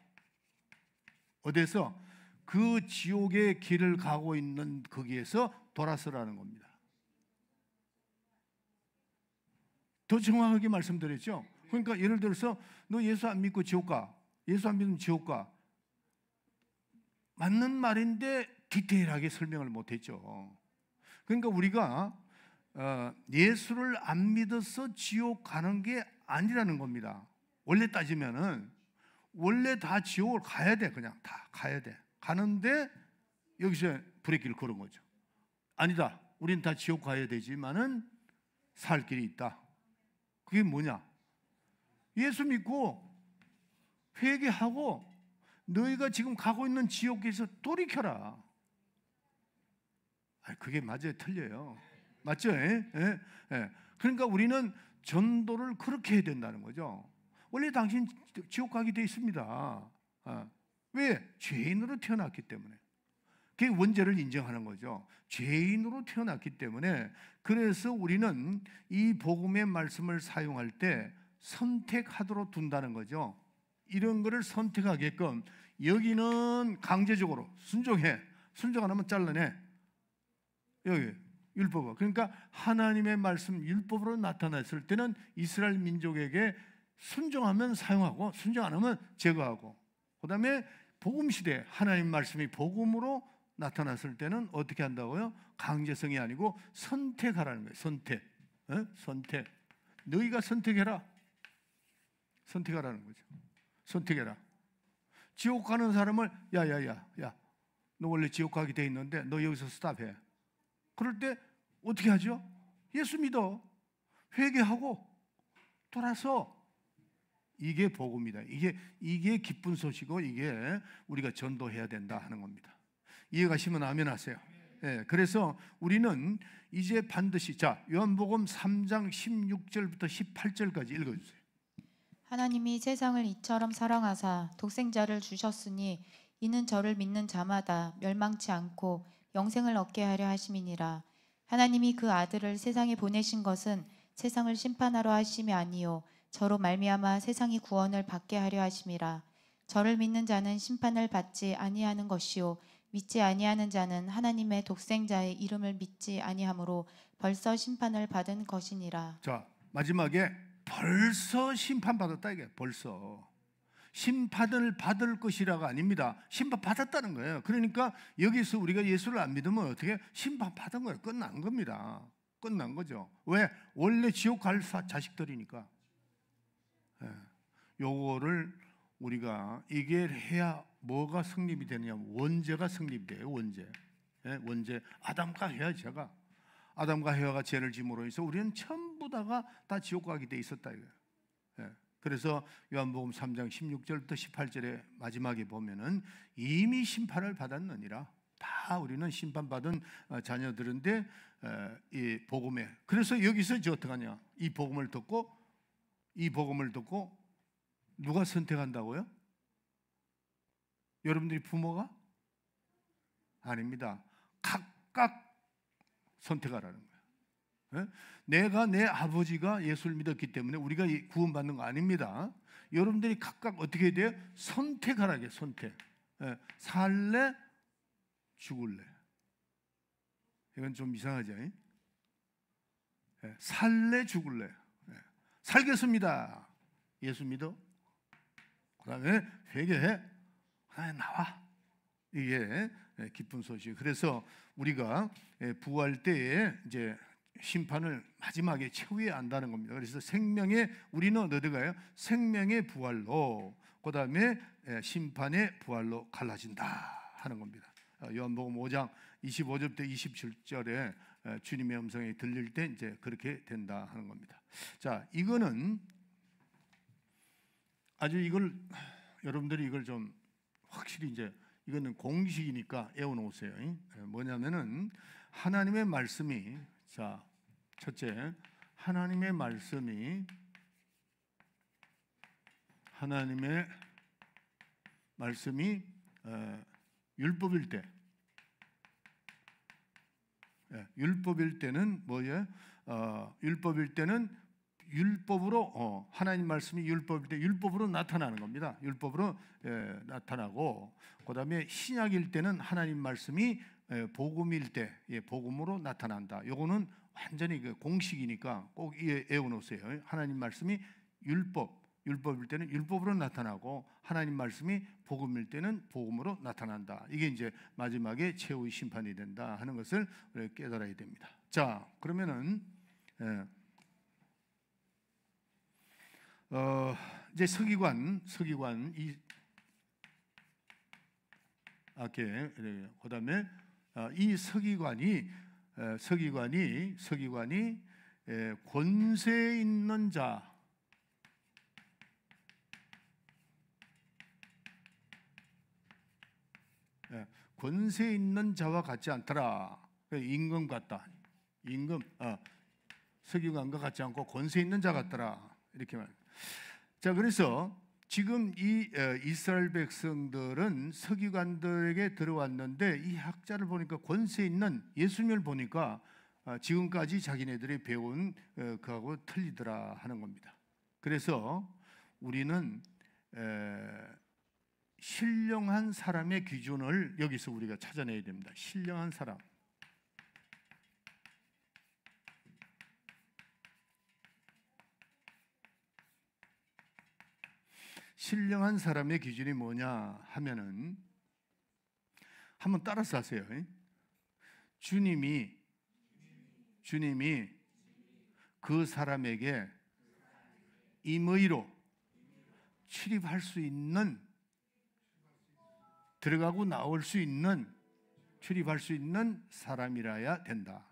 어디서? 그 지옥의 길을 가고 있는 거기에서 돌아서라는 겁니다. 더 정확하게 말씀드렸죠. 그러니까 예를 들어서 너 예수 안 믿고 지옥 가. 예수 안 믿으면 지옥 가. 맞는 말인데 디테일하게 설명을 못했죠. 그러니까 우리가 예수를 안 믿어서 지옥 가는 게 아니라는 겁니다. 원래 따지면은 원래 다 지옥을 가야 돼. 그냥 다 가야 돼. 가는데 여기서 브레이크를 걸은 거죠. 아니다. 우린 다 지옥 가야 되지만은 살 길이 있다. 그게 뭐냐? 예수 믿고 회개하고 너희가 지금 가고 있는 지옥에서 돌이켜라. 그게 맞아요, 틀려요? 맞죠? 예? 예? 예. 그러니까 우리는 전도를 그렇게 해야 된다는 거죠. 원래 당신 지옥 가게 돼 있습니다. 왜? 죄인으로 태어났기 때문에. 그게 원죄를 인정하는 거죠. 죄인으로 태어났기 때문에. 그래서 우리는 이 복음의 말씀을 사용할 때 선택하도록 둔다는 거죠. 이런 거를 선택하게끔 여기는 강제적으로 순종해. 순종 안 하면 잘라내. 여기 율법은. 그러니까 하나님의 말씀 율법으로 나타났을 때는 이스라엘 민족에게 순종하면 사용하고 순종 안 하면 제거하고, 그 다음에 복음 시대 하나님 말씀이 복음으로 나타났을 때는 어떻게 한다고요? 강제성이 아니고 선택하라는 거예요. 선택. 선택. 너희가 선택해라. 선택하라는 거죠. 선택해라. 지옥 가는 사람을 야야야 너 원래 지옥 가게 돼 있는데 너 여기서 스탑해. 그럴 때 어떻게 하죠? 예수 믿어. 회개하고 돌아서. 이게 복음이다. 이게 기쁜 소식이고 이게 우리가 전도해야 된다 하는 겁니다. 이해가시면 아멘 하세요. 네, 그래서 우리는 이제 반드시, 자, 요한복음 3장 16절부터 18절까지 읽어주세요. 하나님이 세상을 이처럼 사랑하사 독생자를 주셨으니 이는 저를 믿는 자마다 멸망치 않고 영생을 얻게 하려 하심이니라. 하나님이 그 아들을 세상에 보내신 것은 세상을 심판하려 하심이 아니요 저로 말미암아 세상이 구원을 받게 하려 하심이라. 저를 믿는 자는 심판을 받지 아니하는 것이요 믿지 아니하는 자는 하나님의 독생자의 이름을 믿지 아니하므로 벌써 심판을 받은 것이니라. 자, 마지막에 벌써 심판받았다. 이게 벌써 심판을 받을 것이라가 아닙니다. 심판받았다는 거예요. 그러니까 여기서 우리가 예수를 안 믿으면 어떻게? 심판받은 거예요. 끝난 겁니다. 끝난 거죠. 왜? 원래 지옥 갈 자식들이니까. 요거를 우리가 이게 해야 뭐가 성립이 되느냐? 원죄가 성립이 돼요. 원죄. 원죄. 아담과 해와 죄가. 아담과 해와가 죄를 짐으로 해서 우리는 전부 다가 다 지옥 가게 돼 있었다 이거예요. 그래서 요한복음 3장 16절부터 18절의 마지막에 보면은 이미 심판을 받았느니라. 다 우리는 심판받은 자녀들인데 이 복음에. 그래서 여기서 이제 어떻게 하냐? 이 복음을 듣고 누가 선택한다고요? 여러분들이 부모가? 아닙니다. 각각 선택하라는 거예요. 내가 내 아버지가 예수를 믿었기 때문에 우리가 구원받는 거 아닙니다. 여러분들이 각각 어떻게 해야 돼요? 선택하라게. 선택. 살래? 죽을래? 이건 좀 이상하죠? 살래? 죽을래? 살겠습니다. 예수 믿어? 그 다음에 회개해. 나와. 이게 기쁜 소식. 그래서 우리가 부활 때에 이제 심판을 마지막에 최후에 안다는 겁니다. 그래서 우리는 어디 가요? 생명의 부활로, 그 다음에 심판의 부활로 갈라진다 하는 겁니다. 요한복음 5장 25절부터 27절에 주님의 음성이 들릴 때 이제 그렇게 된다 하는 겁니다. 자, 이거는 아주 여러분들이 이걸 좀 확실히 이제 이거는 공식이니까 외워놓으세요. 뭐냐면은 하나님의 말씀이, 자, 첫째, 하나님의 말씀이 율법일 때, 율법일 때는 뭐예요? 율법일 때는 율법으로 하나님 말씀이 율법일 때 율법으로 나타나는 겁니다. 율법으로 나타나고, 그 다음에 신약일 때는 하나님 말씀이 복음일 때 복음으로 나타난다. 요거는 완전히 공식이니까 꼭 외워놓으세요. 하나님 말씀이 율법일 때는 율법으로 나타나고 하나님 말씀이 복음일 때는 복음으로 나타난다. 이게 이제 마지막에 최후의 심판이 된다 하는 것을 깨달아야 됩니다. 자, 그러면은 이제 서기관 그다음에 이 서기관이 권세 있는 자, 예, 권세 있는 자와 같지 않더라. 임금 같다. 임금, 서기관과 같지 않고 권세 있는 자 같더라. 이렇게 말. 자, 그래서 지금 이 이스라엘 백성들은 서기관들에게 들어왔는데 이 학자를 보니까 권세 있는 예수님을 보니까 지금까지 자기네들이 배운 그하고 틀리더라 하는 겁니다. 그래서 우리는 신령한 사람의 기준을 여기서 우리가 찾아내야 됩니다. 신령한 사람. 신령한 사람의 기준이 뭐냐 하면은 한번 따라서 하세요. 주님이 그 사람에게 임의로 출입할 수 있는, 들어가고 나올 수 있는, 출입할 수 있는 사람이라야 된다.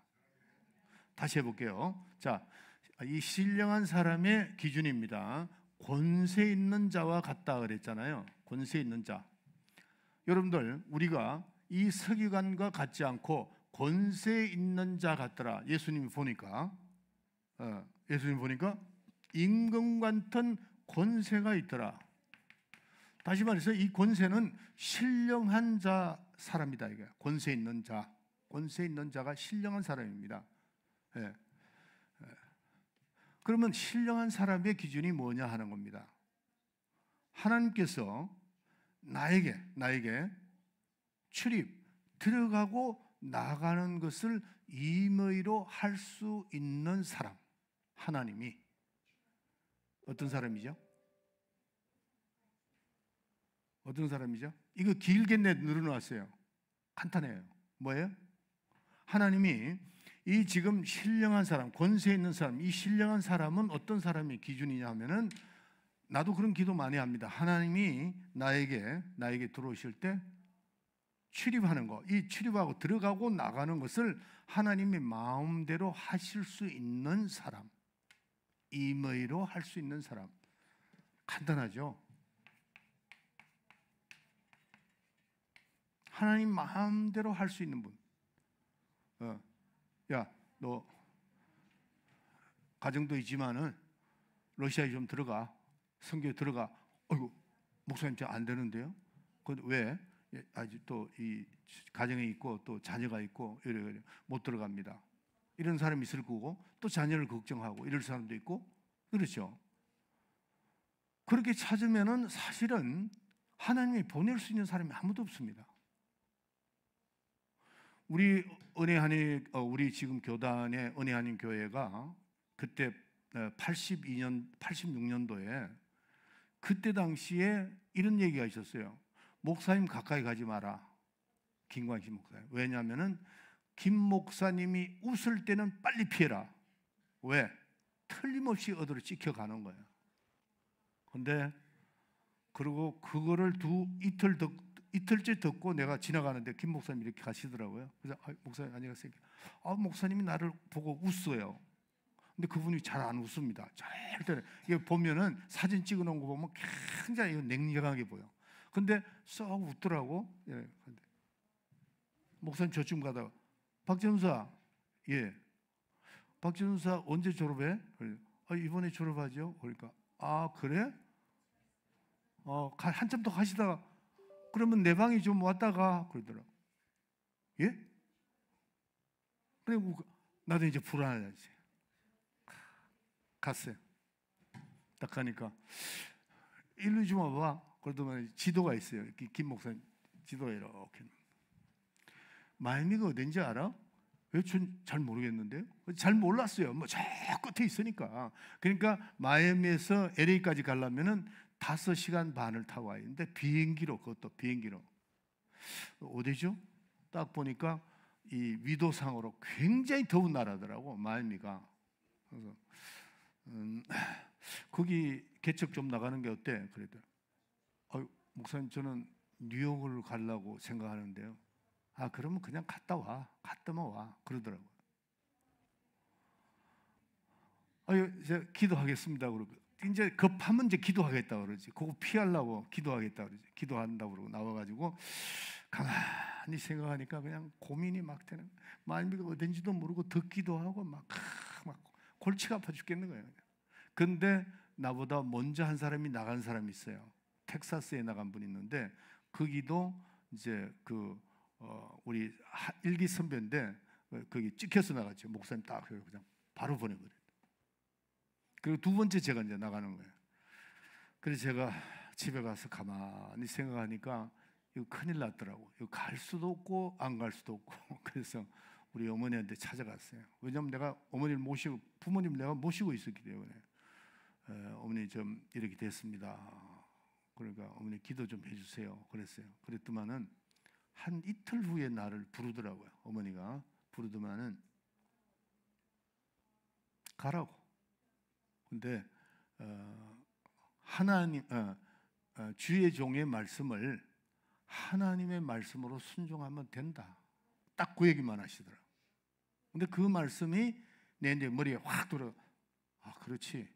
다시 해볼게요. 자, 이 신령한 사람의 기준입니다. 권세 있는 자와 같다 그랬잖아요. 권세 있는 자. 여러분들, 우리가 이 서기관과 같지 않고 권세 있는 자 같더라. 예수님이 보니까 임금 같은 권세가 있더라. 다시 말해서 이 권세는 신령한 자 사람이다. 이게 권세 있는 자, 권세 있는 자가 신령한 사람입니다. 예. 그러면 신령한 사람의 기준이 뭐냐 하는 겁니다. 하나님께서 나에게 출입, 들어가고 나가는 것을 임의로 할 수 있는 사람, 하나님이 어떤 사람이죠? 어떤 사람이죠? 이거 길게 늘어놨어요. 간단해요. 뭐예요? 하나님이 이 지금 신령한 사람, 권세 있는 사람, 이 신령한 사람은 어떤 사람이 기준이냐 하면은, 나도 그런 기도 많이 합니다. 하나님이 나에게 들어오실 때 출입하는 거, 이 출입하고 들어가고 나가는 것을 하나님이 마음대로 하실 수 있는 사람, 임의로 할 수 있는 사람. 간단하죠? 하나님 마음대로 할 수 있는 분. 야, 너 가정도 있지만은 러시아에 좀 들어가, 선교에 들어가. 어이구, 목사님 저 안 되는데요? 그 왜? 아직 또 이 가정에 있고 또 자녀가 있고 이래 못 들어갑니다. 이런 사람이 있을 거고, 또 자녀를 걱정하고 이럴 사람도 있고, 그렇죠? 그렇게 찾으면은 사실은 하나님이 보낼 수 있는 사람이 아무도 없습니다. 우리 우리 지금 교단의 은혜 한인 교회가 그때 86년도에 그때 당시에 이런 얘기가 있었어요. 목사님 가까이 가지 마라. 김광식 목사님. 왜냐하면은 김 목사님이 웃을 때는 빨리 피해라. 왜? 틀림없이 어디로 찍혀가는 거예요. 근데 그리고 그거를 이틀째 듣고 내가 지나가는데 김 목사님이 이렇게 가시더라고요. 그래서 목사님 안녕하세요. 목사님이 나를 보고 웃어요. 근데 그분이 잘 안 웃습니다. 절대. 이거 보면은 사진 찍어놓은 거 보면 굉장히 냉정하게 보여. 근데 썩 웃더라고. 예. 목사님 저쯤 가다가 박전사, 예, 박전사 언제 졸업해? 이번에 졸업하죠. 그러니까 그래? 한참 더 가시다가 그러면 내 방에 좀 왔다가 그러더라고. 예? 그리고 나도 이제 불안하지. 갔어요. 딱 가니까 일로 좀 와봐. 그러더니 지도가 있어요. 김 목사님 지도가 이렇게. 마이애미가 어딘지 알아? 왜 잘 모르겠는데요? 잘 몰랐어요. 뭐 저 끝에 있으니까. 그러니까 마이애미에서 LA까지 가려면은 5시간 반을 타고 와야 되는데 그것도 비행기로. 어디죠? 딱 보니까 이 위도상으로 굉장히 더운 나라더라고, 마이애미가. 그래서 거기 개척 좀 나가는 게 어때? 그랬더니 목사님 저는 뉴욕을 가려고 생각하는데요. 그러면 그냥 갔다만 와 그러더라고요. 제가 기도하겠습니다. 그러고 이제 급하면 이제 기도하겠다 그러지. 그거 피하려고 기도하겠다 그러지. 기도한다고 그러고 나와가지고 가만히 생각하니까 그냥 고민이 막 되는. 마음이 어딘지도 모르고 듣기도 하고 막 골치가 아파 죽겠는 거예요. 근데 나보다 먼저 한 사람이 나간 사람이 있어요. 텍사스에 나간 분이 있는데 거기도 이제 우리 일기 선배인데 거기 찍혀서 나갔죠. 목사님 딱 그냥 바로 보내버려요. 그리고 두 번째 제가 이제 나가는 거예요. 그래서 제가 집에 가서 가만히 생각하니까 이거 큰일 났더라고. 이거 갈 수도 없고 안 갈 수도 없고. 그래서 우리 어머니한테 찾아갔어요. 왜냐하면 내가 어머니를 모시고 부모님 내가 모시고 있었기 때문에 어머니 좀 이렇게 됐습니다. 그러니까 어머니 기도 좀 해주세요. 그랬어요. 그랬더만은 한 이틀 후에 나를 부르더라고요. 어머니가 부르더만은 가라고. 근데 하나님 주의 종의 말씀을 하나님의 말씀으로 순종하면 된다. 딱 그 얘기만 하시더라고요. 근데 그 말씀이 내 이제 머리에 확 들어. 아, 그렇지.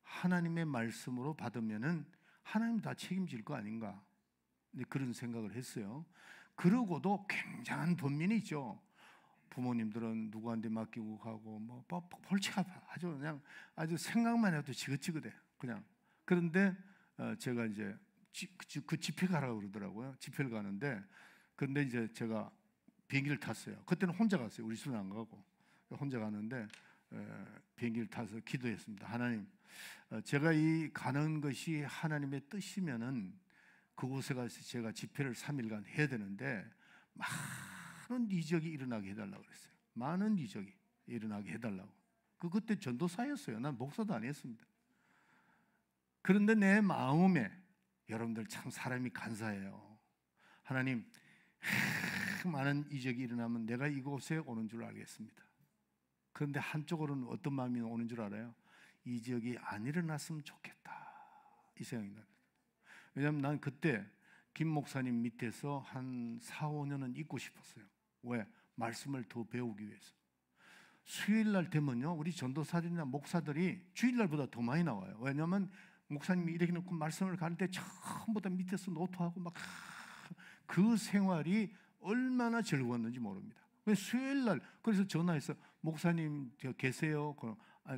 하나님의 말씀으로 받으면은 하나님 다 책임질 거 아닌가. 그런 생각을 했어요. 그러고도 굉장한 번민이 있죠. 부모님들은 누구한테 맡기고 가고 뭐 볼치가 아주 그냥 아주 생각만 해도 지긋지긋해. 그냥. 그런데 제가 이제 그 집회 가라고 그러더라고요. 집회를 가는데 근데 이제 제가 비행기를 탔어요. 그때는 혼자 갔어요. 우리 집은 안 가고 혼자 가는데 비행기를 타서 기도했습니다. 하나님, 제가 이 가는 것이 하나님의 뜻이면은 그곳에 가서 제가 집회를 3일간 해야 되는데 많은 이적이 일어나게 해달라고 그랬어요. 많은 이적이 일어나게 해달라고. 그때 전도사였어요. 난 목사도 아니었습니다. 그런데 내 마음에 여러분들 참 사람이 간사해요. 하나님, 많은 이적이 일어나면 내가 이곳에 오는 줄 알겠습니다. 그런데 한쪽으로는 어떤 마음이 오는 줄 알아요? 이적이 안 일어났으면 좋겠다 이 생각이 납니다. 왜냐하면 난 그때 김 목사님 밑에서 한 4, 5년은 있고 싶었어요. 왜? 말씀을 더 배우기 위해서. 수요일날 되면요 우리 전도사들이나 목사들이 주일날보다 더 많이 나와요. 왜냐하면 목사님이 이렇게 놓고 말씀을 가는데 전부 다 밑에서 노트하고 막 그 생활이 얼마나 즐거웠는지 모릅니다. 수요일날 그래서 전화해서 목사님 계세요?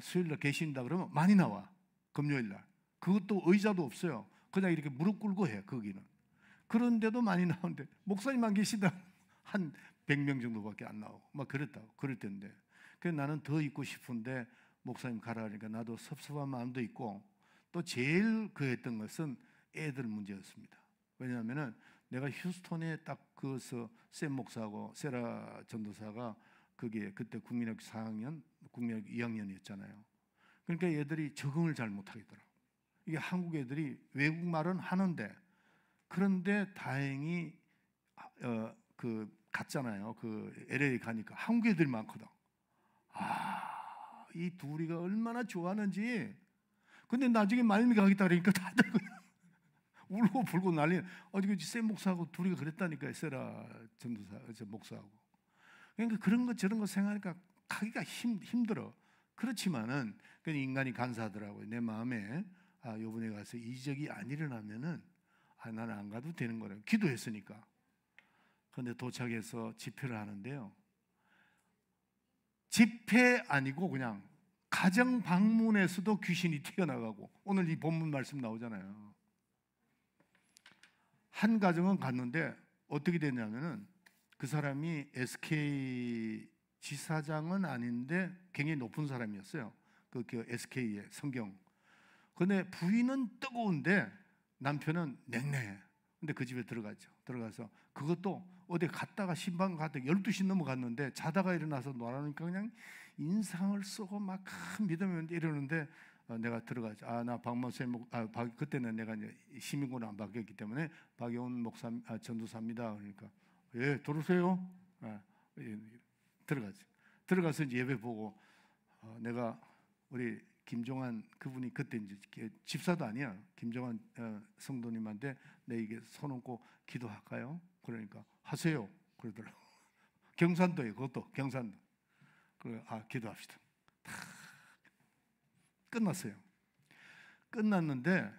수요일날 계신다 그러면 많이 나와. 금요일날 그것도 의자도 없어요. 그냥 이렇게 무릎 꿇고 해요. 거기는. 그런데도 많이 나오는데 목사님만 계시다 한 100명 정도밖에 안 나오고 막 그랬다고 그럴 텐데. 그래서 나는 더 있고 싶은데 목사님 가라 하니까 나도 섭섭한 마음도 있고 또 제일 했던 것은 애들 문제였습니다. 왜냐하면은 내가 휴스턴에 딱 그서 샘 목사하고 세라 전도사가 그게 그때 국민학교 4학년, 국민학교 2학년이었잖아요. 그러니까 애들이 적응을 잘 못하겠더라고. 이게 한국 애들이 외국말은 하는데 그런데 다행히 갔잖아요. LA 가니까 한국 애들이 많거든. 이 둘이가 얼마나 좋아하는지. 근데 나중에 말미 가겠다 그러니까 다들 울고 불고 난리. 샘 목사하고 둘이가 그랬다니까요. 세라 전도사, 목사하고. 그러니까 그런 거 저런 거 생각하니까 가기가 힘들어. 그렇지만은 인간이 간사하더라고요. 내 마음에 요번에 가서 이적이 안 일어나면은 나는 안 가도 되는 거래요. 기도했으니까. 그런데 도착해서 집회를 하는데요. 집회 아니고 그냥 가정 방문에서도 귀신이 튀어나가고 오늘 이 본문 말씀 나오잖아요. 한 가정은 갔는데 어떻게 됐냐면은 그 사람이 SK 지사장은 아닌데 굉장히 높은 사람이었어요. 그 SK의 성경. 근데 부인은 뜨거운데 남편은 냉랭해. 근데 그 집에 들어갔죠. 들어가서 그것도 어디 갔다가 신방 갔다가 12시 넘어갔는데 자다가 일어나서 놀아니까 그냥 인상을 쓰고 막 믿으면 이러는데 내가 들어가죠. 나 박만세 그때는 내가 이제 시민권을 안 바뀌었기 때문에 박영훈 목사 전도사입니다. 그러니까 예 들어오세요. 들어가죠. 들어가서 이제 예배 보고 내가 우리 김종환 그분이 그때 이제 집사도 아니야. 김종환 성도님한테 내 이게 손 얹고 기도할까요? 그러니까 하세요. 그러더라고. 경산도예요. 그것도 경산도. 기도합시다. 다 끝났어요. 끝났는데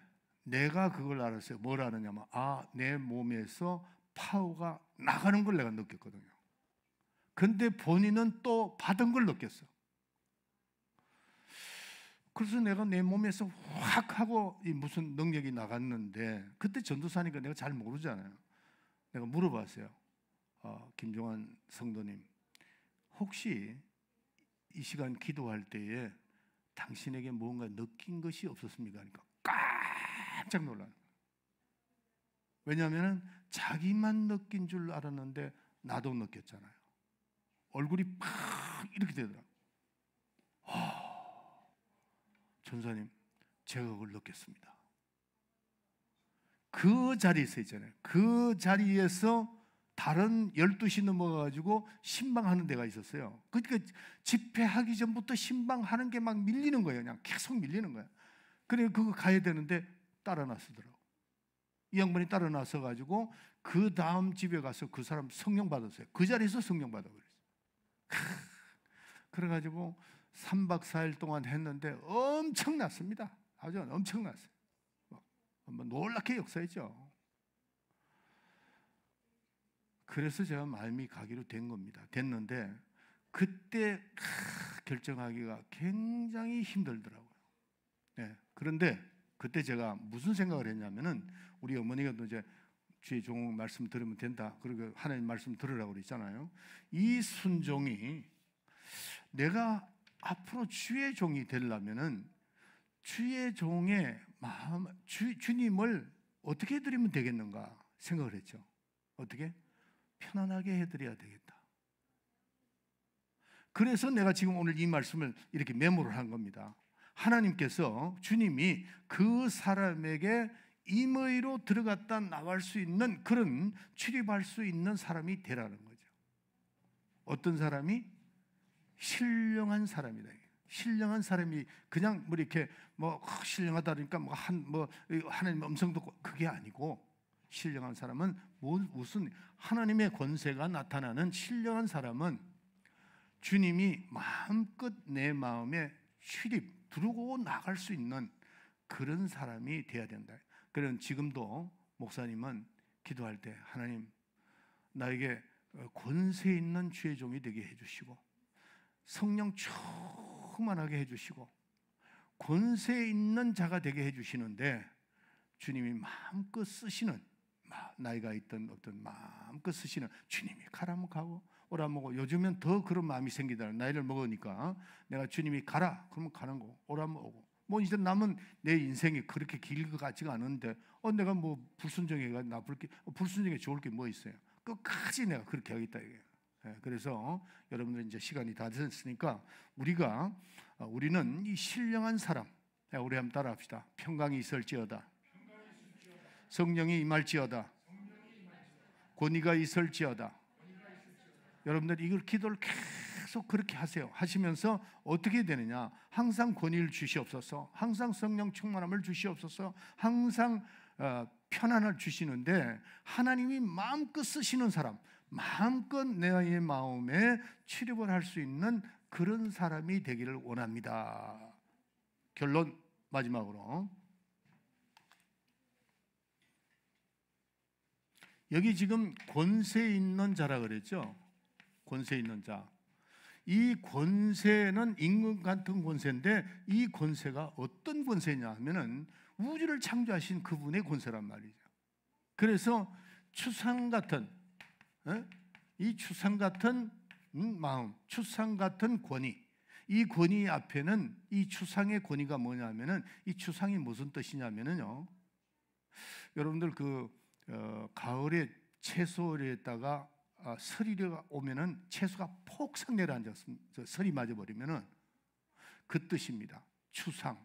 내가 그걸 알았어요. 뭘 알았냐면 내 몸에서 파워가 나가는 걸 내가 느꼈거든요. 근데 본인은 또 받은 걸 느꼈어. 그래서 내가 내 몸에서 확 하고 무슨 능력이 나갔는데, 그때 전도사니까 내가 잘 모르잖아요. 내가 물어봤어요. 김종환 성도님, 혹시 이 시간 기도할 때에 당신에게 뭔가 느낀 것이 없었습니까? 그러니까 깜짝 놀라요. 왜냐하면 자기만 느낀 줄 알았는데 나도 느꼈잖아요. 얼굴이 팍 이렇게 되더라고요. 전사님, 제가 그걸 느꼈습니다. 그 자리에서 있잖아요. 그 자리에서 다른 12시 넘어가가지고 신방하는 데가 있었어요. 그러니까 집회하기 전부터 신방하는 게 막 밀리는 거예요. 그냥 계속 밀리는 거예요. 그래 그거 가야 되는데 따라 나서더라고. 이 양반이 따라 나서가지고 그 다음 집에 가서 그 사람 성령 받았어요. 그 자리에서 성령 받아버렸어요. 그래가지고 3박 4일 동안 했는데 엄청났습니다. 아주 엄청났어요. 놀랍게 역사했죠. 그래서 제가 마음이 가기로 된 겁니다. 됐는데 그때 결정하기가 굉장히 힘들더라고요. 네. 그런데 그때 제가 무슨 생각을 했냐면은, 우리 어머니가 또 이제 주의 종 말씀 들으면 된다, 그리고 하나님 말씀 들으라고 그랬잖아요. 이 순종이 내가 앞으로 주의 종이 되려면은 주의 종의 마음, 주님을 어떻게 드리면 되겠는가 생각을 했죠. 어떻게? 편안하게 해드려야 되겠다. 그래서 내가 지금 오늘 이 말씀을 이렇게 메모를 한 겁니다. 하나님께서, 주님이 그 사람에게 임의로 들어갔다 나갈 수 있는, 그런 출입할 수 있는 사람이 되라는 거죠. 어떤 사람이? 신령한 사람이다. 신령한 사람이 그냥 뭐 이렇게 신령하다 그러니까 하나님 음성 듣고, 그게 아니고, 신령한 사람은 무슨 하나님의 권세가 나타나는 신령한 사람은 주님이 마음껏 내 마음에 들어오고 나갈 수 있는 그런 사람이 돼야 된다. 그런 지금도 목사님은 기도할 때, 하나님 나에게 권세 있는 주의 종이 되게 해주시고, 성령 충만하게 해주시고, 권세 있는 자가 되게 해주시는데, 주님이 마음껏 쓰시는, 나이가 있던 어떤 마음껏 쓰시는, 주님이 가라면 가고 오라면 오고, 요즘엔 더 그런 마음이 생기더라. 나이를 먹으니까 내가 주님이 가라 그러면 가는 거고, 오라면 오고, 이제 남은 내 인생이 그렇게 길 것 같지가 않은데 내가 불순종해가 나쁠 게, 불순종에 좋을 게 뭐 있어요? 끝까지 내가 그렇게 하겠다 이게. 그래서 여러분들 이제 시간이 다 됐으니까 우리는 이 신령한 사람, 우리 한번 따라합시다. 평강이 있을지어다, 성령이 임할지어다, 권위가 있을지어다. 여러분들 이걸 기도를 계속 그렇게 하세요. 하시면서 어떻게 되느냐? 항상 권위를 주시옵소서, 항상 성령 충만함을 주시옵소서, 항상 편안을 주시는데, 하나님이 마음껏 쓰시는 사람, 마음껏 내 마음에 출입을 할 수 있는 그런 사람이 되기를 원합니다. 결론, 마지막으로 여기 지금 권세 있는 자라 그랬죠. 권세 있는 자. 이 권세는 임금 같은 권세인데, 이 권세가 어떤 권세냐 하면은 우주를 창조하신 그분의 권세란 말이죠. 그래서 추상 같은, 이 추상 같은 마음, 추상 같은 권위, 이 권위 앞에는 이 추상의 권위가 뭐냐면은, 이 추상이 무슨 뜻이냐면은요, 여러분들 가을에 채소에다가 서리가 오면은 채소가 폭삭 내려앉았습니다. 서리 맞아버리면은 그 뜻입니다. 추상.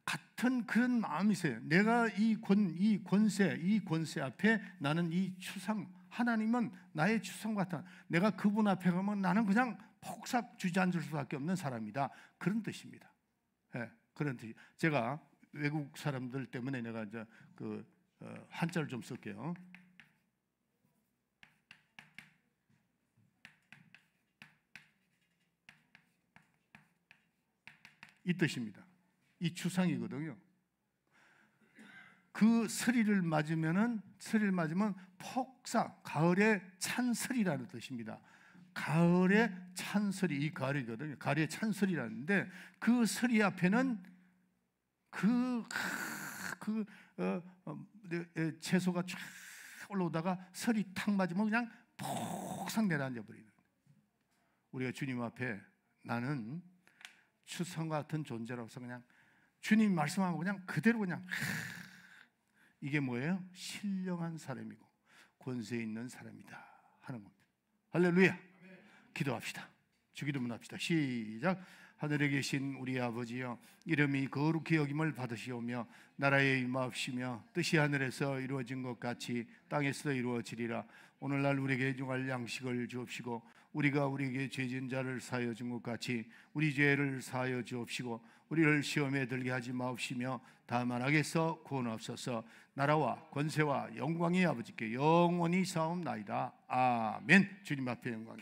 같은 그런 마음이 있어요. 내가 이 권세 앞에 나는 이 추상, 하나님은 나의 추상 같은, 내가 그분 앞에 가면 나는 그냥 폭삭 주저앉을 수밖에 없는 사람이다. 그런 뜻입니다. 그런 뜻이. 제가 외국 사람들 때문에 내가 이제 한자를 좀 쓸게요. 이 뜻입니다. 이 추상이거든요. 그 서리를 맞으면 폭삭, 가을의 찬설이라는 뜻입니다. 가을의 찬설이 이 가을이거든요. 가을의 찬설이라는데 그 서리 앞에는 채소가 쫙 올라오다가 설이 탁 맞으면 그냥 폭삭 내려앉아 버리는. 우리가 주님 앞에 나는 추상과 같은 존재로서 그냥 주님 말씀하고 그냥 그대로 그냥 이게 뭐예요? 신령한 사람이고 권세 있는 사람이다 하는 겁니다. 할렐루야. 기도합시다. 주기도문 합시다. 시작. 하늘에 계신 우리 아버지여, 이름이 거룩히 여김을 받으시오며 나라에 임하옵시며 뜻이 하늘에서 이루어진 것 같이 땅에서 이루어지리라. 오늘날 우리에게 일용할 양식을 주옵시고 우리가 우리에게 죄진 자를 사하여 준 것 같이 우리 죄를 사하여 주옵시고 우리를 시험에 들게 하지 마옵시며 다만 악에서 구원하옵소서. 나라와 권세와 영광이 아버지께 영원히 사옵나이다. 아멘. 주님 앞에 영광.